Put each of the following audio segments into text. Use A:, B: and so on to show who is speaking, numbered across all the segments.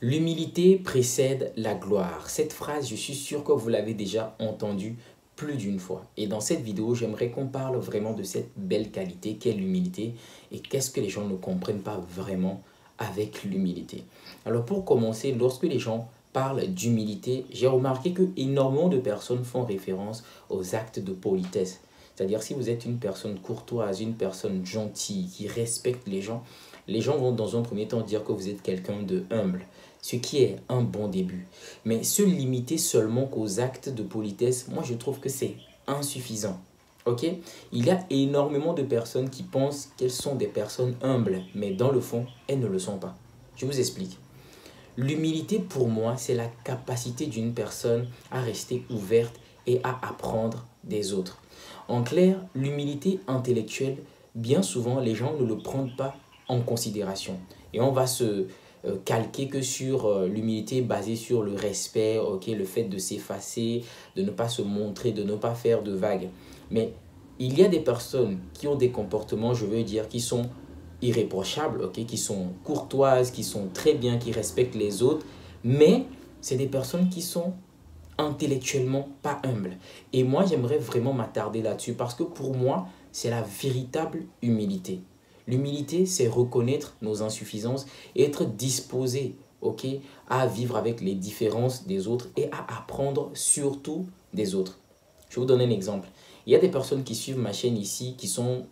A: L'humilité précède la gloire. Cette phrase, je suis sûr que vous l'avez déjà entendue plus d'une fois. Et dans cette vidéo, j'aimerais qu'on parle vraiment de cette belle qualité qu'est l'humilité et qu'est-ce que les gens ne comprennent pas vraiment avec l'humilité. Alors pour commencer, lorsque les gens parlent d'humilité, j'ai remarqué que énormément de personnes font référence aux actes de politesse. C'est-à-dire si vous êtes une personne courtoise, une personne gentille, qui respecte les gens vont dans un premier temps dire que vous êtes quelqu'un de humble, ce qui est un bon début. Mais se limiter seulement qu'aux actes de politesse, moi je trouve que c'est insuffisant. Ok? Il y a énormément de personnes qui pensent qu'elles sont des personnes humbles, mais dans le fond, elles ne le sont pas. Je vous explique. L'humilité pour moi, c'est la capacité d'une personne à rester ouverte et à apprendre des autres. En clair, l'humilité intellectuelle, bien souvent, les gens ne le prennent pas en considération. Et on va se calquer que sur l'humilité basée sur le respect, okay, le fait de s'effacer, de ne pas se montrer, de ne pas faire de vagues. Mais il y a des personnes qui ont des comportements, je veux dire, qui sont irréprochables, okay, qui sont courtoises, qui sont très bien, qui respectent les autres, mais c'est des personnes qui sont intellectuellement pas humbles. Et moi, j'aimerais vraiment m'attarder là-dessus parce que pour moi, c'est la véritable humilité. L'humilité, c'est reconnaître nos insuffisances et être disposé, ok, à vivre avec les différences des autres et à apprendre surtout des autres. Je vais vous donner un exemple. Il y a des personnes qui suivent ma chaîne ici qui sont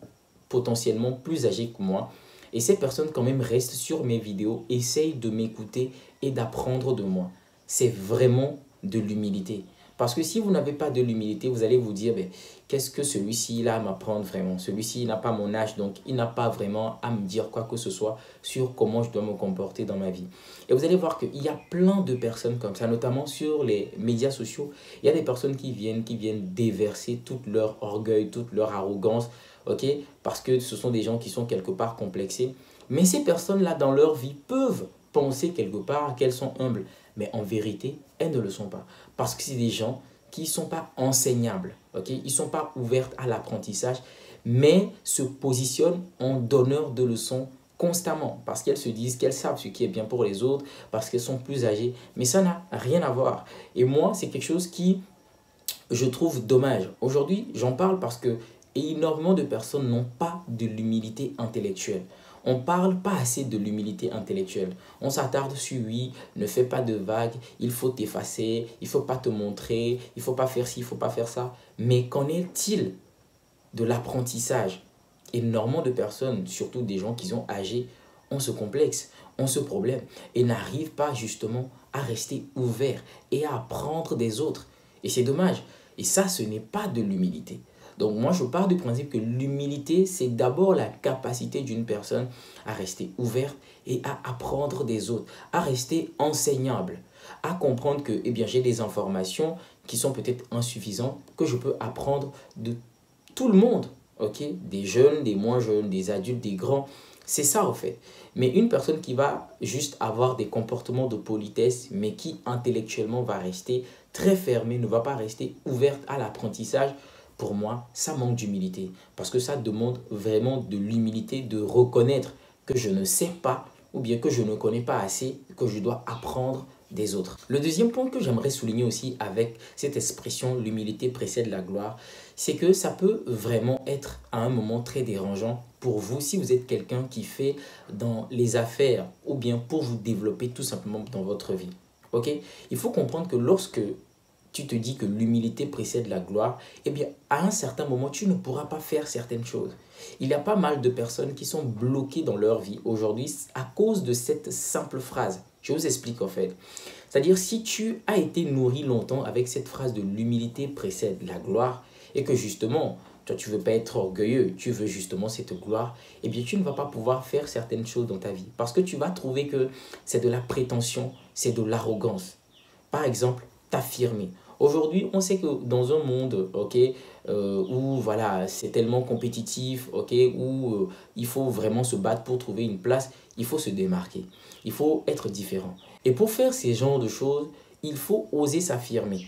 A: potentiellement plus âgées que moi. Et ces personnes quand même restent sur mes vidéos, essayent de m'écouter et d'apprendre de moi. C'est vraiment de l'humilité. Parce que si vous n'avez pas de l'humilité, vous allez vous dire, ben, qu'est-ce que celui-ci a à m'apprendre vraiment? Celui-ci n'a pas mon âge, donc il n'a pas vraiment à me dire quoi que ce soit sur comment je dois me comporter dans ma vie. Et vous allez voir qu'il y a plein de personnes comme ça, notamment sur les médias sociaux. Il y a des personnes qui viennent déverser tout leur orgueil, toute leur arrogance, ok? Parce que ce sont des gens qui sont quelque part complexés. Mais ces personnes-là, dans leur vie, peuvent penser quelque part qu'elles sont humbles. Mais en vérité, elles ne le sont pas. Parce que c'est des gens qui ne sont pas enseignables. Okay? Ils ne sont pas ouverts à l'apprentissage, mais se positionnent en donneurs de leçons constamment. Parce qu'elles se disent qu'elles savent ce qui est bien pour les autres, parce qu'elles sont plus âgées. Mais ça n'a rien à voir. Et moi, c'est quelque chose qui, je trouve dommage. Aujourd'hui, j'en parle parce que énormément de personnes n'ont pas de l'humilité intellectuelle. On ne parle pas assez de l'humilité intellectuelle. On s'attarde sur oui, ne fais pas de vagues, il faut t'effacer, il ne faut pas te montrer, il ne faut pas faire ci, il ne faut pas faire ça. Mais qu'en est-il de l'apprentissage? Énormément de personnes, surtout des gens qui sont âgés, ont ce complexe, ont ce problème et n'arrivent pas justement à rester ouverts et à apprendre des autres. Et c'est dommage. Et ça, ce n'est pas de l'humilité. Donc moi, je pars du principe que l'humilité, c'est d'abord la capacité d'une personne à rester ouverte et à apprendre des autres, à rester enseignable, à comprendre que eh bien, j'ai des informations qui sont peut-être insuffisantes, que je peux apprendre de tout le monde, ok? Des jeunes, des moins jeunes, des adultes, des grands. C'est ça, en fait. Mais une personne qui va juste avoir des comportements de politesse, mais qui intellectuellement va rester très fermée, ne va pas rester ouverte à l'apprentissage, pour moi, ça manque d'humilité. Parce que ça demande vraiment de l'humilité de reconnaître que je ne sais pas ou bien que je ne connais pas assez, que je dois apprendre des autres. Le deuxième point que j'aimerais souligner aussi avec cette expression « l'humilité précède la gloire », c'est que ça peut vraiment être à un moment très dérangeant pour vous si vous êtes quelqu'un qui fait dans les affaires ou bien pour vous développer tout simplement dans votre vie. Ok? Il faut comprendre que lorsque tu te dis que l'humilité précède la gloire, eh bien, à un certain moment, tu ne pourras pas faire certaines choses. Il y a pas mal de personnes qui sont bloquées dans leur vie aujourd'hui à cause de cette simple phrase. Je vous explique en fait. C'est-à-dire, si tu as été nourri longtemps avec cette phrase de l'humilité précède la gloire et que justement, toi, tu ne veux pas être orgueilleux, tu veux justement cette gloire, eh bien, tu ne vas pas pouvoir faire certaines choses dans ta vie parce que tu vas trouver que c'est de la prétention, c'est de l'arrogance. Par exemple, t'affirmer. Aujourd'hui, on sait que dans un monde où voilà, c'est tellement compétitif, où il faut vraiment se battre pour trouver une place, il faut se démarquer. Il faut être différent. Et pour faire ces genres de choses, il faut oser s'affirmer.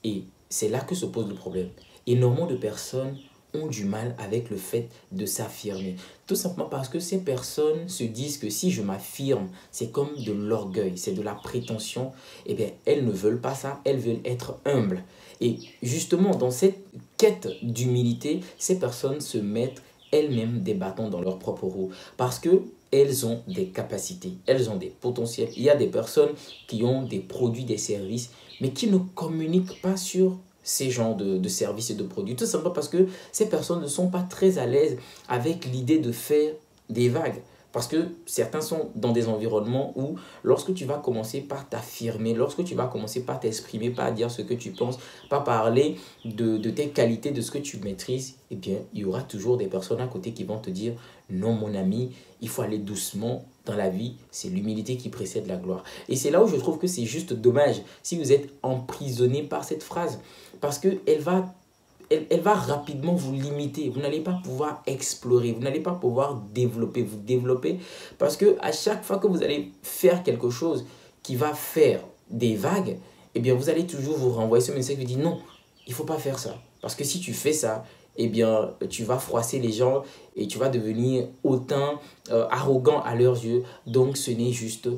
A: Et c'est là que se pose le problème. Énormément de personnes ont du mal avec le fait de s'affirmer. Tout simplement parce que ces personnes se disent que si je m'affirme, c'est comme de l'orgueil, c'est de la prétention. Eh bien, elles ne veulent pas ça, elles veulent être humbles. Et justement, dans cette quête d'humilité, ces personnes se mettent elles-mêmes des bâtons dans leur propre roue. Parce que elles ont des capacités, elles ont des potentiels. Il y a des personnes qui ont des produits, des services, mais qui ne communiquent pas sur ces genres de services et de produits. Tout simplement parce que ces personnes ne sont pas très à l'aise avec l'idée de faire des vagues. Parce que certains sont dans des environnements où lorsque tu vas commencer par t'affirmer, lorsque tu vas commencer par t'exprimer, par dire ce que tu penses, par parler de tes qualités, de ce que tu maîtrises, eh bien, il y aura toujours des personnes à côté qui vont te dire « Non, mon ami, il faut aller doucement dans la vie, c'est l'humilité qui précède la gloire. » Et c'est là où je trouve que c'est juste dommage si vous êtes emprisonné par cette phrase. Parce qu'elle va rapidement vous limiter. Vous n'allez pas pouvoir explorer, vous n'allez pas pouvoir vous développer. Parce que à chaque fois que vous allez faire quelque chose qui va faire des vagues, eh bien vous allez toujours vous renvoyer ce message qui vous dit non, il ne faut pas faire ça. Parce que si tu fais ça, eh bien tu vas froisser les gens et tu vas devenir hautain, arrogant à leurs yeux. Donc ce n'est juste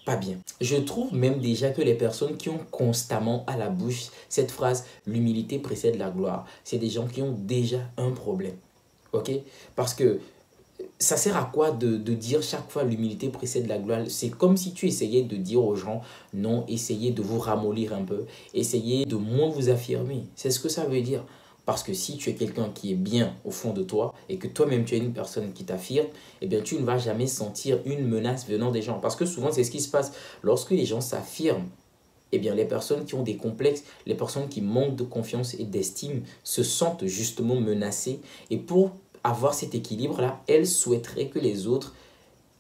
A: pas bien. Je trouve même déjà que les personnes qui ont constamment à la bouche cette phrase « l'humilité précède la gloire », c'est des gens qui ont déjà un problème. Ok? Parce que ça sert à quoi de dire chaque fois l'humilité précède la gloire? C'est comme si tu essayais de dire aux gens non, essayez de vous ramollir un peu, essayez de moins vous affirmer. C'est ce que ça veut dire. Parce que si tu es quelqu'un qui est bien au fond de toi et que toi-même tu es une personne qui t'affirme, eh bien tu ne vas jamais sentir une menace venant des gens. Parce que souvent c'est ce qui se passe lorsque les gens s'affirment. Eh bien les personnes qui ont des complexes, les personnes qui manquent de confiance et d'estime se sentent justement menacées. Et pour avoir cet équilibre-là, elles souhaiteraient que les autres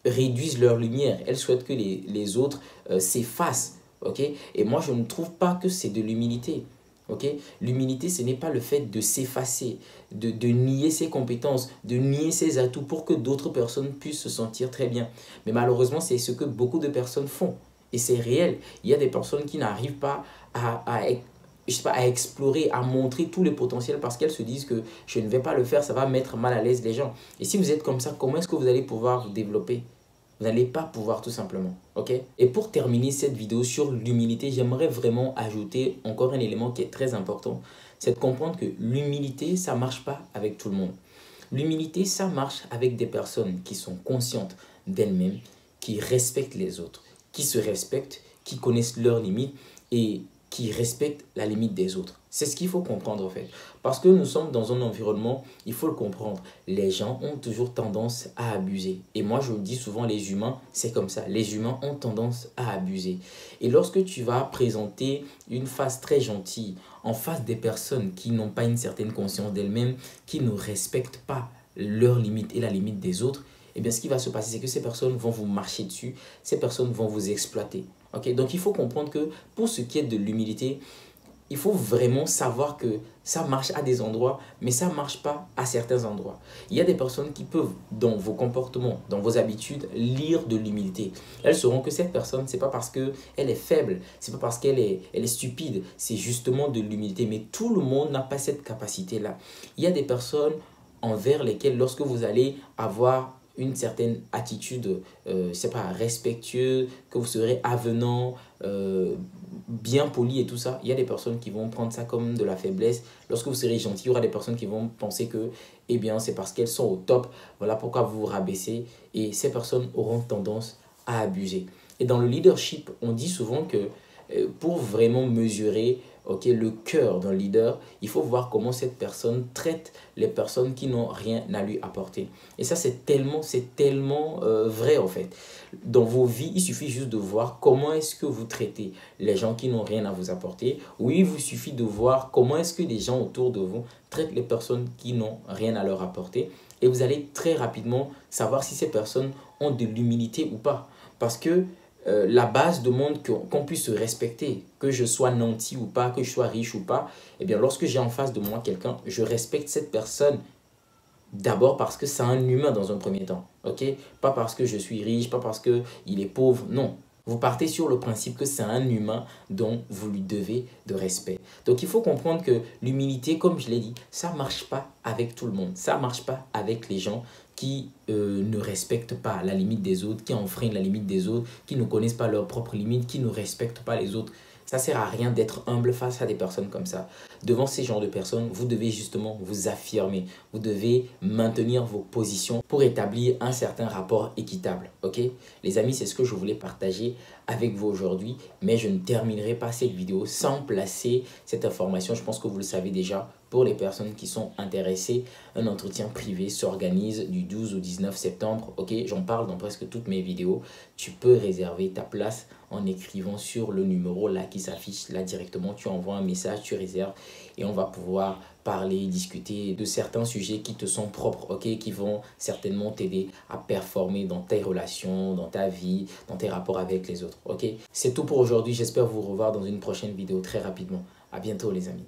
A: réduisent leur lumière. Elles souhaitent que les autres s'effacent. Okay? Et moi, je ne trouve pas que c'est de l'humilité. Okay? L'humilité, ce n'est pas le fait de s'effacer, de nier ses compétences, de nier ses atouts pour que d'autres personnes puissent se sentir très bien. Mais malheureusement, c'est ce que beaucoup de personnes font. Et c'est réel. Il y a des personnes qui n'arrivent pas je sais pas, à explorer, à montrer tous les potentiels parce qu'elles se disent que je ne vais pas le faire, ça va mettre mal à l'aise les gens. Et si vous êtes comme ça, comment est-ce que vous allez pouvoir vous développer? Vous n'allez pas pouvoir tout simplement. Ok? Et pour terminer cette vidéo sur l'humilité, j'aimerais vraiment ajouter encore un élément qui est très important. C'est de comprendre que l'humilité, ça ne marche pas avec tout le monde. L'humilité, ça marche avec des personnes qui sont conscientes d'elles-mêmes, qui respectent les autres, qui se respectent, qui connaissent leurs limites et qui respectent la limite des autres. C'est ce qu'il faut comprendre en fait. Parce que nous sommes dans un environnement, il faut le comprendre, les gens ont toujours tendance à abuser. Et moi je le dis souvent, les humains, c'est comme ça. Les humains ont tendance à abuser. Et lorsque tu vas présenter une face très gentille en face des personnes qui n'ont pas une certaine conscience d'elles-mêmes, qui ne respectent pas leurs limites et la limite des autres, eh bien, ce qui va se passer, c'est que ces personnes vont vous marcher dessus, ces personnes vont vous exploiter. Okay? Donc, il faut comprendre que pour ce qui est de l'humilité, il faut vraiment savoir que ça marche à des endroits, mais ça ne marche pas à certains endroits. Il y a des personnes qui peuvent, dans vos comportements, dans vos habitudes, lire de l'humilité. Elles sauront que cette personne, ce n'est pas parce qu'elle est faible, ce n'est pas parce qu'elle est stupide, c'est justement de l'humilité. Mais tout le monde n'a pas cette capacité-là. Il y a des personnes envers lesquelles, lorsque vous allez avoir une certaine attitude, c'est pas respectueux, que vous serez avenant, bien poli et tout ça, il y a des personnes qui vont prendre ça comme de la faiblesse. Lorsque vous serez gentil, il y aura des personnes qui vont penser que, eh bien, c'est parce qu'elles sont au top, voilà pourquoi vous vous rabaissez, et ces personnes auront tendance à abuser. Et dans le leadership, on dit souvent que pour vraiment mesurer le cœur d'un leader, il faut voir comment cette personne traite les personnes qui n'ont rien à lui apporter. Et ça, c'est tellement vrai en fait. Dans vos vies, il suffit juste de voir comment est-ce que vous traitez les gens qui n'ont rien à vous apporter. Oui, il vous suffit de voir comment est-ce que les gens autour de vous traitent les personnes qui n'ont rien à leur apporter. Et vous allez très rapidement savoir si ces personnes ont de l'humilité ou pas. Parce que la base demande qu'on puisse se respecter, que je sois nanti ou pas, que je sois riche ou pas. Eh bien, lorsque j'ai en face de moi quelqu'un, je respecte cette personne d'abord parce que c'est un humain dans un premier temps. Okay? Pas parce que je suis riche, pas parce qu'il est pauvre, non. Vous partez sur le principe que c'est un humain dont vous lui devez de respect. Donc il faut comprendre que l'humilité, comme je l'ai dit, ça ne marche pas avec tout le monde. Ça ne marche pas avec les gens qui ne respectent pas la limite des autres, qui enfreignent la limite des autres, qui ne connaissent pas leurs propres limites, qui ne respectent pas les autres. Ça ne sert à rien d'être humble face à des personnes comme ça. Devant ces genres de personnes, vous devez justement vous affirmer. Vous devez maintenir vos positions pour établir un certain rapport équitable. Ok? Les amis, c'est ce que je voulais partager avec vous aujourd'hui. Mais je ne terminerai pas cette vidéo sans placer cette information. Je pense que vous le savez déjà. Pour les personnes qui sont intéressées, un entretien privé s'organise du 12 au 19 septembre. Ok, j'en parle dans presque toutes mes vidéos. Tu peux réserver ta place en écrivant sur le numéro là qui s'affiche là directement. Tu envoies un message, tu réserves et on va pouvoir parler, discuter de certains sujets qui te sont propres, ok, qui vont certainement t'aider à performer dans tes relations, dans ta vie, dans tes rapports avec les autres, ok. C'est tout pour aujourd'hui. J'espère vous revoir dans une prochaine vidéo très rapidement. À bientôt les amis.